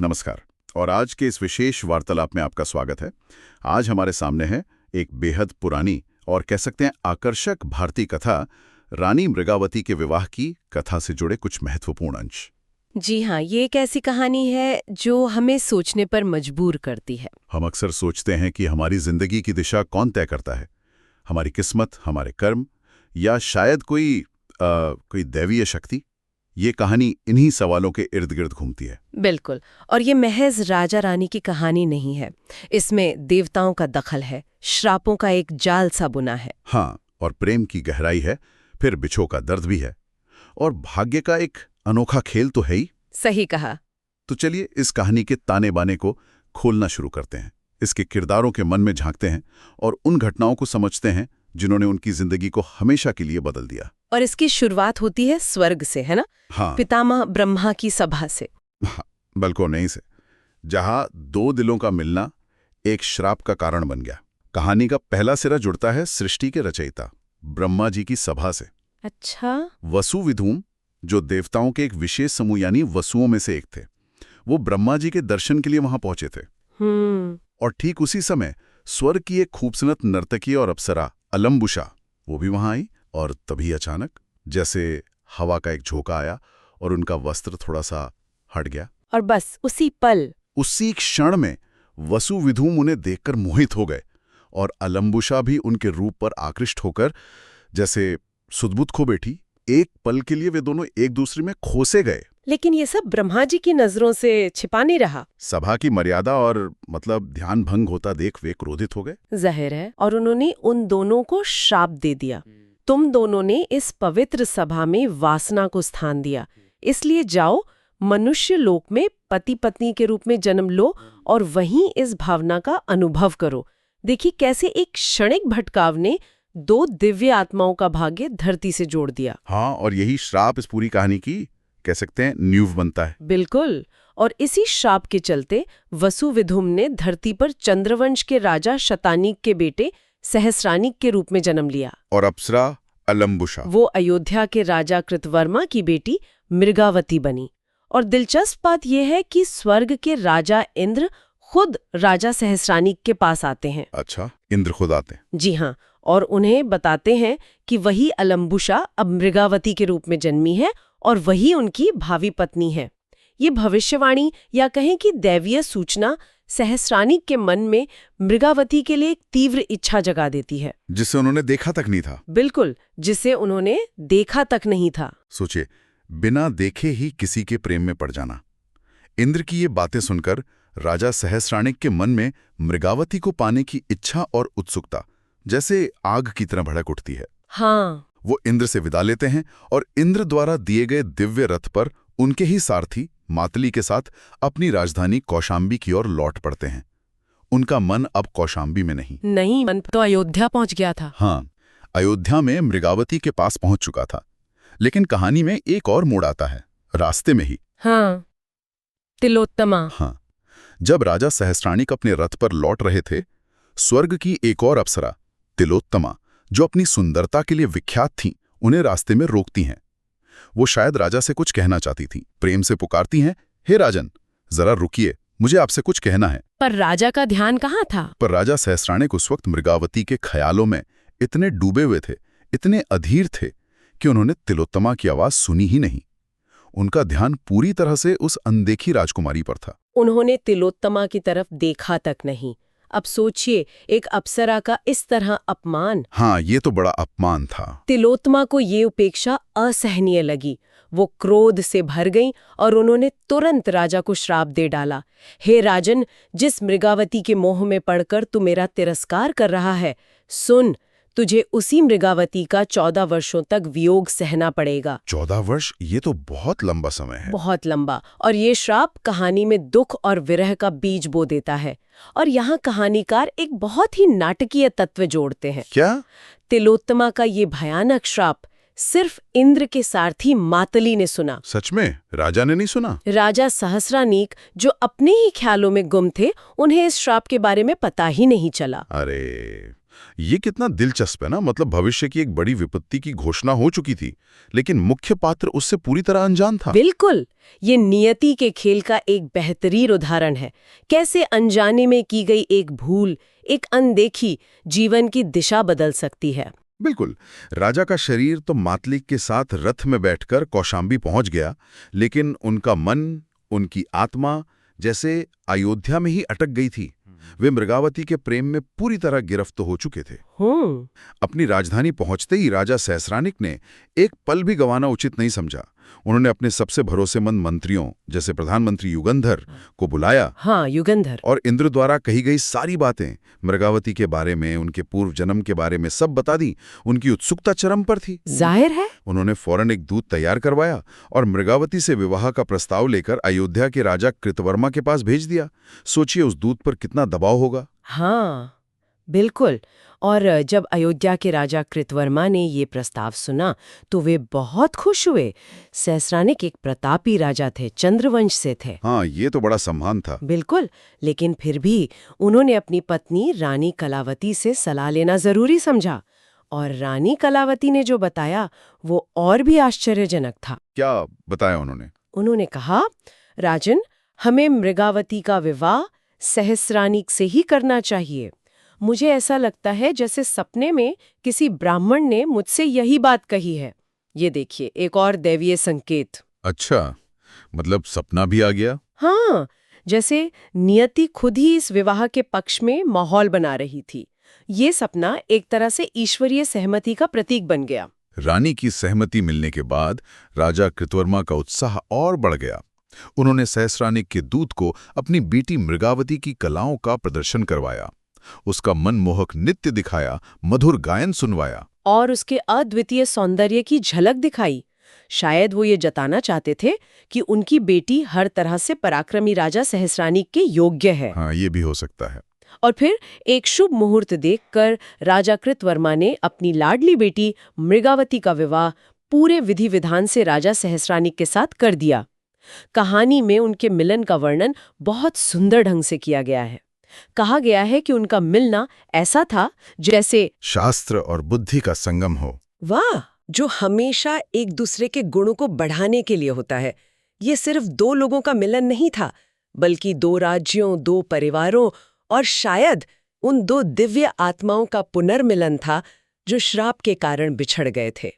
नमस्कार। और आज के इस विशेष वार्तालाप में आपका स्वागत है। आज हमारे सामने है एक बेहद पुरानी और कह सकते हैं आकर्षक भारतीय कथा, रानी मृगावती के विवाह की कथा से जुड़े कुछ महत्वपूर्ण अंश। जी हाँ, ये एक ऐसी कहानी है जो हमें सोचने पर मजबूर करती है। हम अक्सर सोचते हैं कि हमारी जिंदगी की दिशा कौन तय करता है, हमारी किस्मत, हमारे कर्म, या शायद कोई दैवीय शक्ति। ये कहानी इन्हीं सवालों के इर्द गिर्द घूमती है। बिल्कुल। और ये महज राजा रानी की कहानी नहीं है। इसमें देवताओं का दखल है, श्रापों का एक जाल सा बुना है। हाँ, और प्रेम की गहराई है, फिर बिछो का दर्द भी है, और भाग्य का एक अनोखा खेल तो है ही। सही कहा। तो चलिए इस कहानी के ताने बाने को खोलना शुरू करते हैं, इसके किरदारों के मन में झांकते हैं और उन घटनाओं को समझते हैं जिन्होंने उनकी जिंदगी को हमेशा के लिए बदल दिया। और इसकी शुरुआत होती है स्वर्ग से, है ना? हाँ, पितामह ब्रह्मा की सभा से। हाँ, बल्कि नहीं से, जहां दो दिलों का मिलना एक श्राप का कारण बन गया। कहानी का पहला सिरा जुड़ता है सृष्टि के रचयिता ब्रह्मा जी की सभा से। अच्छा। वसु विधूम, जो देवताओं के एक विशेष समूह यानी वसुओं में से एक थे, वो ब्रह्मा जी के दर्शन के लिए वहां पहुंचे थे। और ठीक उसी समय स्वर्ग की एक खूबसूरत नर्तकी और अप्सरा अलम्बुशा, वो भी वहां आई। और तभी अचानक जैसे हवा का एक झोंका आया और उनका वस्त्र थोड़ा सा हट गया। और बस उसी क्षण में वसु विधूम उन्हें देखकर मोहित हो गए और अलम्बुशा भी उनके रूप पर आकृष्ट होकर जैसे सुदबुद खो बैठी। एक पल के लिए वे दोनों एक दूसरे में खोसे गए। लेकिन ये सब ब्रह्मा जी की नजरों से छिपा नहीं रहा। सभा की मर्यादा और ध्यान भंग होता देख वे क्रोधित हो गए। जाहिर है। और उन्होंने उन दोनों को श्राप दे दिया। तुम दोनों ने इस पवित्र सभा में वासना को स्थान दिया, इसलिए जाओ मनुष्य लोक में पति पत्नी के रूप में जन्म लो और वहीं इस भावना का अनुभव करो। देखिए कैसे एक क्षणिक भटकाव ने दो दिव्य आत्माओं का भाग्य धरती से जोड़ दिया। हाँ, और यही श्राप इस पूरी कहानी की कह सकते हैं नींव बनता है। बिल्कुल। और इसी श्राप के चलते वसु विधुम ने धरती पर चंद्रवंश के राजा शतानीक के बेटे सहस्रानीक के रूप में जन्म लिया। और अप्सरा अलम्बुशा, वो अयोध्या के राजा कृतवर्मा की बेटी मृगावती बनी। और दिलचस्प बात यह है कि स्वर्ग के राजा इंद्र खुद राजा सहस्रानीक के पास आते हैं। अच्छा, इंद्र खुद आते हैं? जी हाँ। और उन्हें बताते हैं कि वही अलम्बुशा अब मृगावती के रूप में जन्मी है और वही उनकी भावी पत्नी है। ये भविष्यवाणी या कहें कि दैवीय सूचना सहस्रानीक के मन में मृगावती के लिए एक तीव्र इच्छा जगा देती है, जिसे उन्होंने देखा तक नहीं था। बिल्कुल, जिसे उन्होंने देखा तक नहीं था। सोचिए, बिना देखे ही किसी के प्रेम में पड़ जाना। इंद्र की ये बातें सुनकर राजा सहस्रानीक के मन में मृगावती को पाने की इच्छा और उत्सुकता जैसे आग की तरह भड़क उठती है। हाँ। वो इंद्र से विदा लेते हैं और इंद्र द्वारा दिए गए दिव्य रथ पर उनके ही सारथी मातली के साथ अपनी राजधानी कौशाम्बी की ओर लौट पड़ते हैं। उनका मन अब कौशाम्बी में नहीं, मन तो अयोध्या पहुंच गया था। हाँ, अयोध्या में मृगावती के पास पहुंच चुका था। लेकिन कहानी में एक और मोड़ आता है, रास्ते में ही। हाँ, तिलोत्तमा। हाँ, जब राजा सहस्रानीक अपने रथ पर लौट रहे थे, स्वर्ग की एक और अप्सरा तिलोत्तमा, जो अपनी सुंदरता के लिए विख्यात थीं, उन्हें रास्ते में रोकती हैं। वो शायद राजा से कुछ कहना चाहती थीं। प्रेम से पुकारती हैं, हे राजन, जरा रुकिए, मुझे आपसे कुछ कहना है। पर राजा का ध्यान कहाँ था? पर राजा सहस्रानीक उस वक्त मृगावती के ख्यालों में इतने डूबे हुए थे, इतने अधीर थे कि उन्होंने तिलोत्तमा की आवाज सुनी ही नहीं। उनका ध्यान पूरी तरह से उस अनदेखी राजकुमारी पर था। उन्होंने तिलोत्तमा की तरफ देखा तक नहीं। अब सोचिए, एक अप्सरा का इस तरह अपमान। हाँ, ये तो बड़ा अपमान था। तिलोत्तमा को ये उपेक्षा असहनीय लगी। वो क्रोध से भर गईं और उन्होंने तुरंत राजा को श्राप दे डाला। हे राजन, जिस मृगावती के मोह में पड़कर तू मेरा तिरस्कार कर रहा है, सुन, तुझे उसी मृगावती का 14 वर्षों तक वियोग सहना पड़ेगा। 14 वर्ष? ये तो बहुत लंबा समय है। बहुत लंबा। और ये श्राप कहानी में दुख और विरह का बीज बो देता है। और यहाँ कहानीकार एक बहुत ही नाटकीय तत्व जोड़ते हैं। क्या? तिलोत्तमा का ये भयानक श्राप सिर्फ इंद्र के सारथी मातली ने सुना। सच में? राजा ने नहीं सुना? राजा सहस्रानीक, जो अपने ही ख्यालों में गुम थे, उन्हें इस श्राप के बारे में पता ही नहीं चला। अरे, ये कितना दिलचस्प है ना, मतलब भविष्य की एक बड़ी विपत्ति की घोषणा हो चुकी थी, लेकिन मुख्य पात्र उससे पूरी तरह अनजान था। बिल्कुल, ये नियति के खेल का एक बेहतरीन उदाहरण है। कैसे अनजाने में की गई एक भूल, एक अनदेखी जीवन की दिशा बदल सकती है। बिल्कुल। राजा का शरीर तो मातलिक के साथ रथ में बैठकर कौशाम्बी पहुंच गया, लेकिन उनका मन, उनकी आत्मा जैसे अयोध्या में ही अटक गई थी। वे मृगावती के प्रेम में पूरी तरह गिरफ्त हो चुके थे। अपनी राजधानी पहुंचते ही राजा सहस्रानिक ने एक पल भी गंवाना उचित नहीं समझा। उन्होंने अपने सबसे भरोसेमंद मंत्रियों जैसे प्रधानमंत्री युगंधर को बुलाया। हाँ, युगंधर। और इंद्र द्वारा कही गई सारी बातें मृगावती के बारे में, उनके पूर्व जन्म के बारे में सब बता दी। उनकी उत्सुकता चरम पर थी। जाहिर है। उन्होंने फौरन एक दूत तैयार करवाया और मृगावती से विवाह का प्रस्ताव लेकर अयोध्या के राजा कृतवर्मा के पास भेज दिया। सोचिए उस दूत पर कितना दबाव होगा। हाँ, बिल्कुल। और जब अयोध्या के राजा कृतवर्मा ने ये प्रस्ताव सुना तो वे बहुत खुश हुए। सहस्रानिक एक प्रतापी राजा थे, चंद्रवंश से थे। हाँ, ये तो बड़ा सम्मान था। बिल्कुल, लेकिन फिर भी उन्होंने अपनी पत्नी रानी कलावती से सलाह लेना जरूरी समझा। और रानी कलावती ने जो बताया वो और भी आश्चर्यजनक था। क्या बताया उन्होंने? उन्होंने कहा, राजन, हमें मृगावती का विवाह सहस्रानिक से ही करना चाहिए। मुझे ऐसा लगता है जैसे सपने में किसी ब्राह्मण ने मुझसे यही बात कही है। ये देखिए, एक और दैवीय संकेत। अच्छा, मतलब सपना भी आ गया? हाँ, जैसे नियति खुद ही इस विवाह के पक्ष में माहौल बना रही थी। ये सपना एक तरह से ईश्वरीय सहमति का प्रतीक बन गया। रानी की सहमति मिलने के बाद राजा कृतवर्मा का उत्साह और बढ़ गया। उन्होंने सहस्रानिक के दूत को अपनी बेटी मृगावती की कलाओं का प्रदर्शन करवाया, उसका मनमोहक नृत्य दिखाया, मधुर गायन सुनवाया और उसके अद्वितीय सौंदर्य की झलक दिखाई। शायद वो ये जताना चाहते थे कि उनकी बेटी हर तरह से पराक्रमी राजा सहस्रानिक के योग्य है। हाँ, ये भी हो सकता है। और फिर एक शुभ मुहूर्त देखकर राजा कृतवर्मा ने अपनी लाडली बेटी मृगावती का विवाह पूरे विधि विधान से राजा सहस्रानिक के साथ कर दिया। कहानी में उनके मिलन का वर्णन बहुत सुंदर ढंग से किया गया है। कहा गया है कि उनका मिलना ऐसा था जैसे शास्त्र और बुद्धि का संगम हो। वाह, जो हमेशा एक दूसरे के गुणों को बढ़ाने के लिए होता है। ये सिर्फ दो लोगों का मिलन नहीं था, बल्कि दो राज्यों, दो परिवारों और शायद उन दो दिव्य आत्माओं का पुनर्मिलन था जो श्राप के कारण बिछड़ गए थे।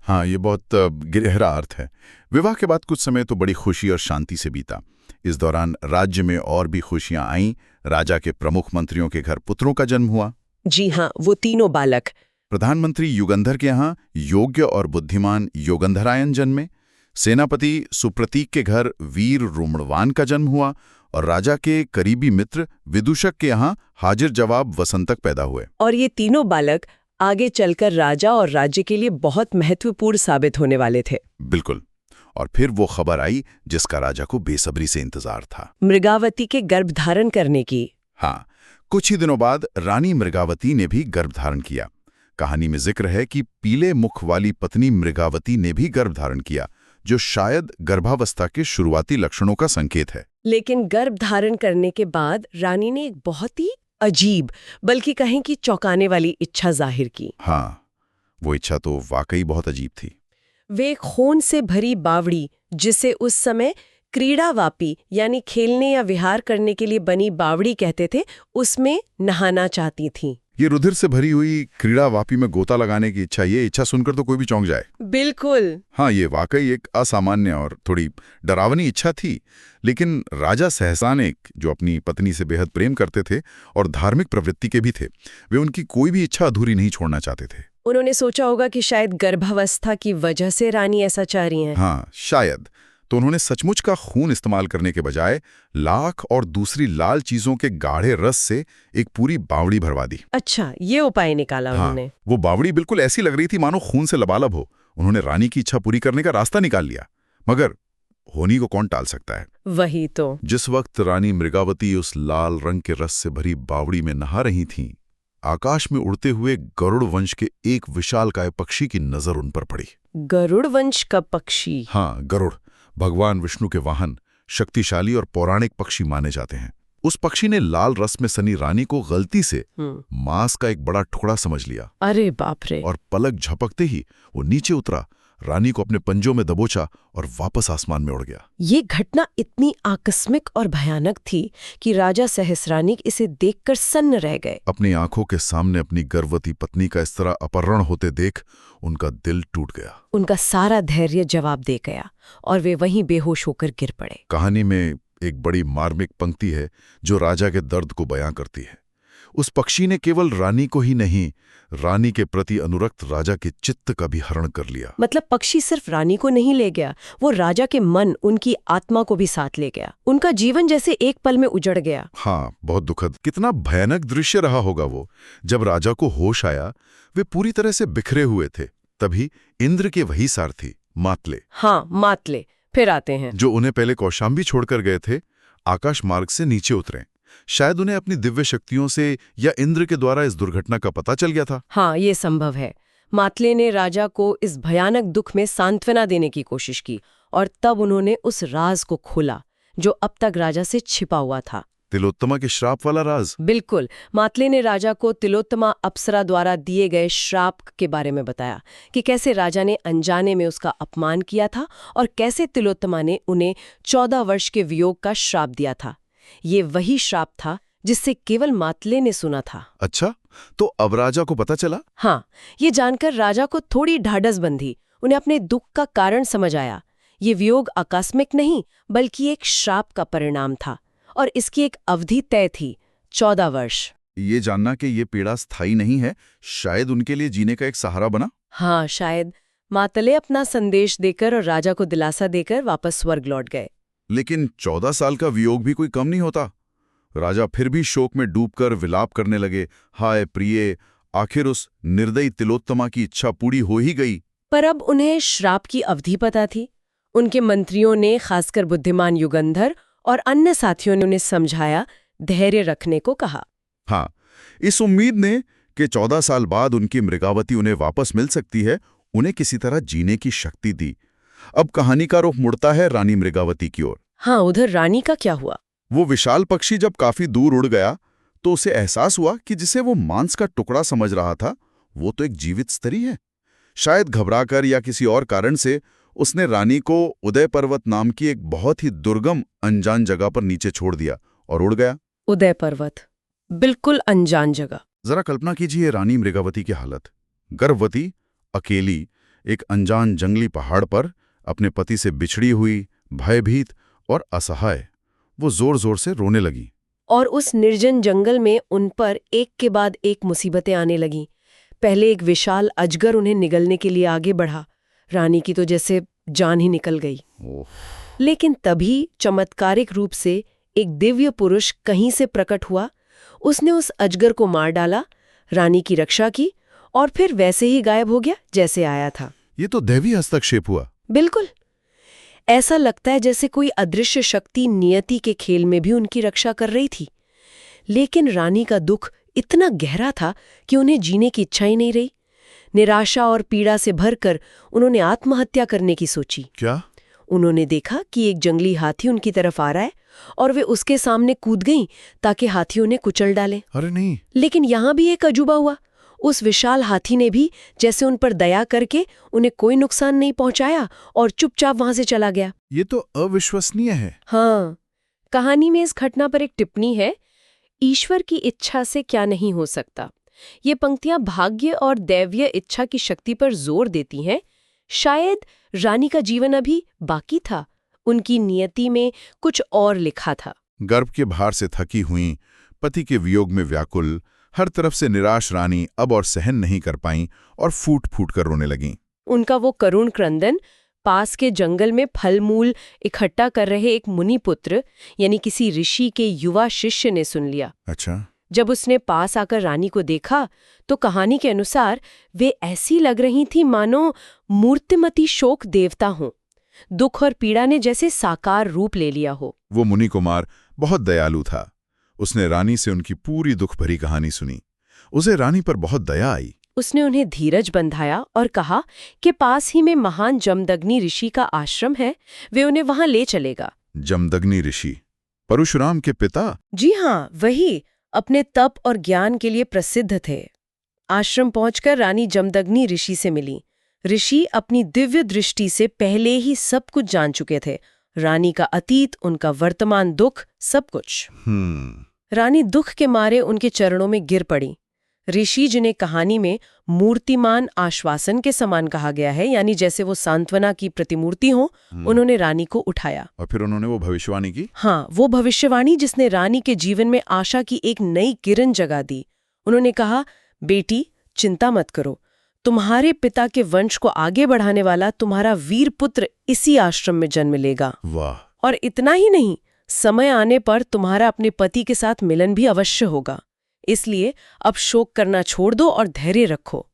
हाँ, ये बहुत गहरा अर्थ है। विवाह के बाद कुछ समय तो बड़ी खुशी और शांति से बीता। इस दौरान राज्य में और भी खुशियां आईं। राजा के प्रमुख मंत्रियों के घर पुत्रों का जन्म हुआ। जी हाँ, वो तीनों बालक। प्रधानमंत्री युगंधर के यहाँ योग्य और बुद्धिमान योगंधरायन जन्मे। सेनापति सुप्रतीक के घर वीर रुमणवान का जन्म हुआ और राजा के करीबी मित्र विदूषक के यहाँ हाजिर जवाब वसंतक पैदा हुए। और ये तीनों बालक आगे चलकर राजा और राज्य के लिए बहुत महत्वपूर्ण साबित होने वाले थे। बिल्कुल। और फिर वो खबर आई जिसका राजा को बेसब्री से इंतजार था, मृगावती के गर्भधारण करने की। हाँ, कुछ ही दिनों बाद रानी मृगावती ने भी गर्भधारण किया। कहानी में जिक्र है कि पीले मुख वाली पत्नी मृगावती ने भी गर्भधारण किया, जो शायद गर्भावस्था के शुरुआती लक्षणों का संकेत है। लेकिन गर्भधारण करने के बाद रानी ने एक बहुत ही अजीब, बल्कि कहें कि चौंकाने वाली इच्छा जाहिर की। हाँ, वो इच्छा तो वाकई बहुत अजीब थी। वे खून से भरी बावड़ी, जिसे उस समय क्रीड़ावापी यानी खेलने या विहार करने के लिए बनी बावड़ी कहते थे, उसमें नहाना चाहती थीं। ये रुधिर से भरी हुई क्रीड़ावापी में गोता लगाने की इच्छा, ये इच्छा सुनकर तो कोई भी चौंक जाए। बिल्कुल। हाँ, ये वाकई एक असामान्य और थोड़ी डरावनी इच्छा थी। लेकिन राजा सहस्रानिक, जो अपनी पत्नी से बेहद प्रेम करते थे और धार्मिक प्रवृत्ति के भी थे, वे उनकी कोई भी इच्छा अधूरी नहीं छोड़ना चाहते थे। उन्होंने सोचा होगा कि शायद गर्भावस्था की वजह से रानी ऐसा चाह रही हैं। हाँ, शायद। तो उन्होंने सचमुच का खून इस्तेमाल करने के बजाय लाख और दूसरी लाल चीजों के गाढ़े रस से एक पूरी बावड़ी भरवा दी। अच्छा, ये उपाय निकाला उन्होंने। वो बावड़ी बिल्कुल ऐसी लग रही थी मानो खून से लबालब हो। उन्होंने रानी की इच्छा पूरी करने का रास्ता निकाल लिया। मगर होनी को कौन टाल सकता है? वही तो। जिस वक्त रानी मृगावती उस लाल रंग के रस से भरी बावड़ी में नहा रही थीं, आकाश में उड़ते हुए गरुड़ वंश के एक विशालकाय पक्षी की नजर उन पर पड़ी। गरुड़ वंश का पक्षी? हाँ, गरुड़ भगवान विष्णु के वाहन, शक्तिशाली और पौराणिक पक्षी माने जाते हैं। उस पक्षी ने लाल रस में सनी रानी को गलती से मांस का एक बड़ा टुकड़ा समझ लिया। अरे बाप रे। और पलक झपकते ही वो नीचे उतरा, रानी को अपने पंजों में दबोचा और वापस आसमान में उड़ गया। ये घटना इतनी आकस्मिक और भयानक थी कि राजा सहस्रानिक इसे देखकर सन्न रह गए। अपनी आंखों के सामने अपनी गर्भवती पत्नी का इस तरह अपहरण होते देख उनका दिल टूट गया। उनका सारा धैर्य जवाब दे गया और वे वहीं बेहोश होकर गिर पड़े। कहानी में एक बड़ी मार्मिक पंक्ति है जो राजा के दर्द को बयां करती है। उस पक्षी ने केवल रानी को ही नहीं, रानी के प्रति अनुरक्त राजा के चित्त का भी हरण कर लिया। मतलब पक्षी सिर्फ रानी को नहीं ले गया, वो राजा के मन, उनकी आत्मा को भी साथ ले गया। उनका जीवन जैसे एक पल में उजड़ गया। हाँ, बहुत दुखद। कितना भयानक दृश्य रहा होगा वो। जब राजा को होश आया, वे पूरी तरह से बिखरे हुए थे। तभी इंद्र के वही सारथी मातले, हाँ मातले, फिर आते हैं, जो उन्हें पहले कौशाम्बी छोड़कर गए थे, आकाश मार्ग से नीचे उतरे। शायद उन्हें अपनी दिव्य शक्तियों से या इंद्र के द्वारा इस दुर्घटना का पता चल गया था। हाँ, ये संभव है। मातले ने राजा को इस भयानक दुख में सांत्वना देने की कोशिश की और तब उन्होंने उस राज को खोला जो अब तक राजा से छिपा हुआ था। तिलोत्तमा के श्राप वाला राज। बिल्कुल। मातले ने राजा को तिलोत्तमा अप्सरा द्वारा दिए गए श्राप के बारे में बताया कि कैसे राजा ने अनजाने में उसका अपमान किया था और कैसे तिलोत्तमा ने उन्हें 14 वर्ष के वियोग का श्राप दिया था। ये वही श्राप था जिससे केवल मातले ने सुना था। अच्छा, तो अब राजा को पता चला? हाँ, ये जानकर राजा को थोड़ी ढाढ़स बंधी। उन्हें अपने दुख का कारण समझ आया। ये वियोग आकस्मिक नहीं बल्कि एक श्राप का परिणाम था और इसकी एक अवधि तय थी, 14 वर्ष। ये जानना कि ये पीड़ा स्थायी नहीं है, शायद उनके लिए जीने का एक सहारा बना। हाँ, शायद। मातले अपना संदेश देकर और राजा को दिलासा देकर वापस स्वर्ग लौट गए। लेकिन 14 साल का वियोग भी कोई कम नहीं होता। राजा फिर भी शोक में डूबकर विलाप करने लगे। हाय प्रिय, आखिर उस निर्दयी तिलोत्तमा की इच्छा पूरी हो ही गई। पर अब उन्हें श्राप की अवधि पता थी। उनके मंत्रियों ने, खासकर बुद्धिमान युगंधर और अन्य साथियों ने उन्हें समझाया, धैर्य रखने को कहा। हाँ, इस उम्मीद ने कि 14 साल बाद उनकी मृगावती उन्हें वापस मिल सकती है, उन्हें किसी तरह जीने की शक्ति दी। अब कहानी का रुख मुड़ता है रानी मृगावती की ओर। हाँ, उधर रानी का क्या हुआ? वो विशाल पक्षी जब काफी दूर उड़ गया तो उसे एहसास हुआ कि जिसे वो मांस का टुकड़ा समझ रहा था, वो तो एक जीवित स्त्री है। शायद घबराकर या किसी और कारण से उसने रानी को उदय पर्वत नाम की एक बहुत ही दुर्गम अनजान जगह पर नीचे छोड़ दिया और उड़ गया। उदय पर्वत, बिल्कुल अनजान जगह। जरा कल्पना कीजिए रानी मृगावती की हालत। गर्भवती, अकेली, एक अनजान जंगली पहाड़ पर, अपने पति से बिछड़ी हुई, भयभीत और असहाय। वो जोर जोर से रोने लगी। और उस निर्जन जंगल में उन पर एक के बाद एक मुसीबतें आने लगीं। पहले एक विशाल अजगर उन्हें निगलने के लिए आगे बढ़ा। रानी की तो जैसे जान ही निकल गई। लेकिन तभी चमत्कारिक रूप से एक दिव्य पुरुष कहीं से प्रकट हुआ। उसने उस अजगर को मार डाला, रानी की रक्षा की और फिर वैसे ही गायब हो गया जैसे आया था। ये तो दैवी हस्तक्षेप हुआ। बिल्कुल। ऐसा लगता है जैसे कोई अदृश्य शक्ति नियति के खेल में भी उनकी रक्षा कर रही थी। लेकिन रानी का दुख इतना गहरा था कि उन्हें जीने की इच्छा ही नहीं रही। निराशा और पीड़ा से भरकर उन्होंने आत्महत्या करने की सोची। क्या? उन्होंने देखा कि एक जंगली हाथी उनकी तरफ आ रहा है और वे उसके सामने कूद गईं ताकि हाथी उन्हें कुचल डाले। अरे नहीं। लेकिन यहाँ भी एक अजूबा हुआ। उस विशाल हाथी ने भी जैसे उन पर दया करके उन्हें कोई नुकसान नहीं पहुंचाया और चुपचाप वहां से चला गया। ये तो अविश्वसनीय है। हाँ, कहानी में इस घटना पर एक टिप्पणी है, ईश्वर की इच्छा से क्या नहीं हो सकता। ये पंक्तियां भाग्य और दैवीय इच्छा की शक्ति पर जोर देती हैं। शायद रानी का जीवन अभी बाकी था, उनकी नियति में कुछ और लिखा था। गर्भ के भार से थकी हुई, पति के वियोग में व्याकुल, हर तरफ से निराश रानी अब और सहन नहीं कर पाईं और फूट फूट कर रोने लगीं। उनका वो करुण क्रंदन पास के जंगल में फल मूल इकट्ठा कर रहे एक मुनि पुत्र यानी किसी ऋषि के युवा शिष्य ने सुन लिया। अच्छा। जब उसने पास आकर रानी को देखा तो कहानी के अनुसार वे ऐसी लग रही थी मानो मूर्तिमती शोक देवता हों। दुख और पीड़ा ने जैसे साकार रूप ले लिया हो। वो मुनि कुमार बहुत दयालु था। उसने रानी से उनकी पूरी दुख भरी कहानी सुनी। उसे रानी पर बहुत दया आई। उसने उन्हें धीरज बंधाया और कहा कि पास ही में महान जमदग्नि ऋषि का आश्रम है, वे उन्हें वहां ले चलेगा। जमदग्नि ऋषि, परशुराम के पिता? जी हाँ, वही अपने तप और ज्ञान के लिए प्रसिद्ध थे। आश्रम पहुंचकर रानी जमदग्नि ऋषि से मिली। ऋषि अपनी दिव्य दृष्टि से पहले ही सब कुछ जान चुके थे, रानी का अतीत, उनका वर्तमान दुख, सब कुछ। रानी दुख के मारे उनके चरणों में गिर पड़ी। ऋषि, जिन्हें कहानी में मूर्तिमान आश्वासन के समान कहा गया है, यानी जैसे वो सांत्वना की प्रतिमूर्ति हो, उन्होंने रानी को उठाया। और फिर उन्होंने वो भविष्यवाणी की? हाँ, वो भविष्यवाणी जिसने रानी के जीवन में आशा की एक नई किरण जगा दी। उन्होंने कहा, बेटी, चिंता मत करो, तुम्हारे पिता के वंश को आगे बढ़ाने वाला तुम्हारा वीर पुत्र इसी आश्रम में जन्म लेगा। वाह! और इतना ही नहीं, समय आने पर तुम्हारा अपने पति के साथ मिलन भी अवश्य होगा। इसलिए अब शोक करना छोड़ दो और धैर्य रखो।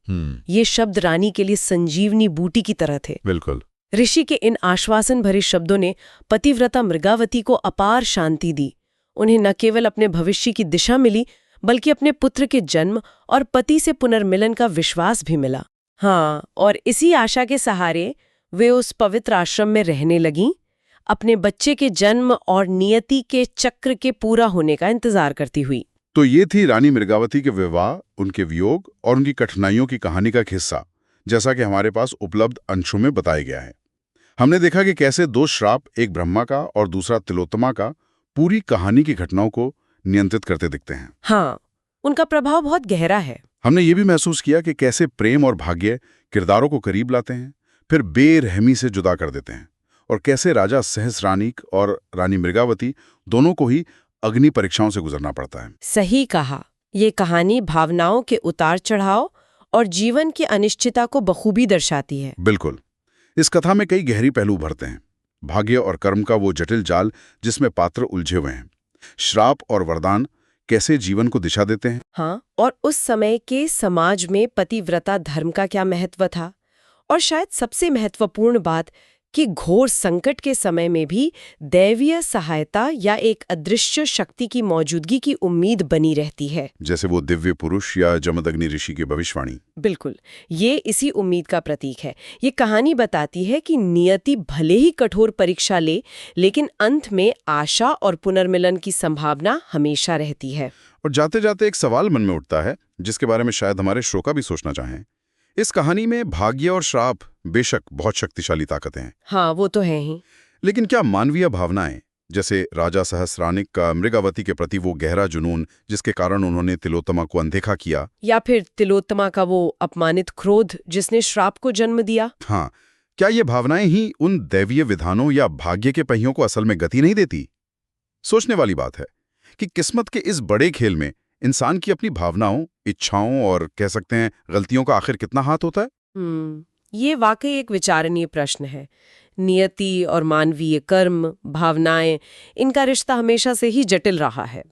ये शब्द रानी के लिए संजीवनी बूटी की तरह थे। बिल्कुल। ऋषि के इन आश्वासन भरे शब्दों ने पतिव्रता मृगावती को अपार शांति दी। उन्हें न केवल अपने भविष्य की दिशा मिली, बल्कि अपने पुत्र के जन्म और पति से पुनर्मिलन का विश्वास भी मिला। हाँ, और इसी आशा के सहारे वे उस पवित्र आश्रम में रहने लगीं, अपने बच्चे के जन्म और नियति के चक्र के पूरा होने का इंतजार करती हुई। तो ये थी रानी मृगावती के विवाह, उनके वियोग और उनकी कठिनाइयों की कहानी का एक हिस्सा, जैसा कि हमारे पास उपलब्ध अंशों में बताया गया है। हमने देखा कि कैसे दो श्राप, एक ब्रह्मा का और दूसरा तिलोत्तमा का, पूरी कहानी की घटनाओं को नियंत्रित करते दिखते हैं। हाँ, उनका प्रभाव बहुत गहरा है। हमने ये भी महसूस किया कि कैसे प्रेम और भाग्य किरदारों को करीब लाते हैं, फिर बेरहमी से जुदा कर देते हैं, और कैसे राजा सहस्रानिक और रानी मृगावती दोनों को ही अग्नि परीक्षाओं से गुजरना पड़ता है। सही कहा। ये कहानी भावनाओं के उतार चढ़ाव और जीवन की अनिश्चितता को बखूबी दर्शाती है। बिल्कुल। इस कथा में कई गहरी पहलू उभरते हैं। भाग्य और कर्म का वो जटिल जाल जिसमें पात्र उलझे हुए हैं। श्राप और वरदान कैसे जीवन को दिशा देते हैं। हाँ, और उस समय के समाज में पतिव्रता धर्म का क्या महत्व था। और शायद सबसे महत्वपूर्ण बात कि घोर संकट के समय में भी दैवीय सहायता या एक अदृश्य शक्ति की मौजूदगी की उम्मीद बनी रहती है, जैसे वो दिव्य पुरुष या जमदग्नि ऋषि की भविष्यवाणी। बिल्कुल, ये इसी उम्मीद का प्रतीक है। ये कहानी बताती है कि नियति भले ही कठोर परीक्षा ले, लेकिन अंत में आशा और पुनर्मिलन की संभावना हमेशा रहती है। और जाते जाते एक सवाल मन में उठता है, जिसके बारे में शायद हमारे श्रोता भी सोचना चाहें। इस कहानी में भाग्य और श्राप बेशक बहुत शक्तिशाली ताकतें हैं। हाँ, वो तो है ही। लेकिन क्या मानवीय भावनाएं, जैसे राजा सहस्रानिक का मृगावती के प्रति वो गहरा जुनून जिसके कारण उन्होंने तिलोत्तमा को अनदेखा किया, या फिर तिलोत्तमा का वो अपमानित क्रोध जिसने श्राप को जन्म दिया, हाँ, क्या ये भावनाएं ही उन दैवीय विधानों या भाग्य के पहियों को असल में गति नहीं देती? सोचने वाली बात है कि किस्मत के इस बड़े खेल में इंसान की अपनी भावनाओं, इच्छाओं और कह सकते हैं गलतियों का आखिर कितना हाथ होता है। ये वाकई एक विचारणीय प्रश्न है। नियति और मानवीय कर्म, भावनाएं, इनका रिश्ता हमेशा से ही जटिल रहा है।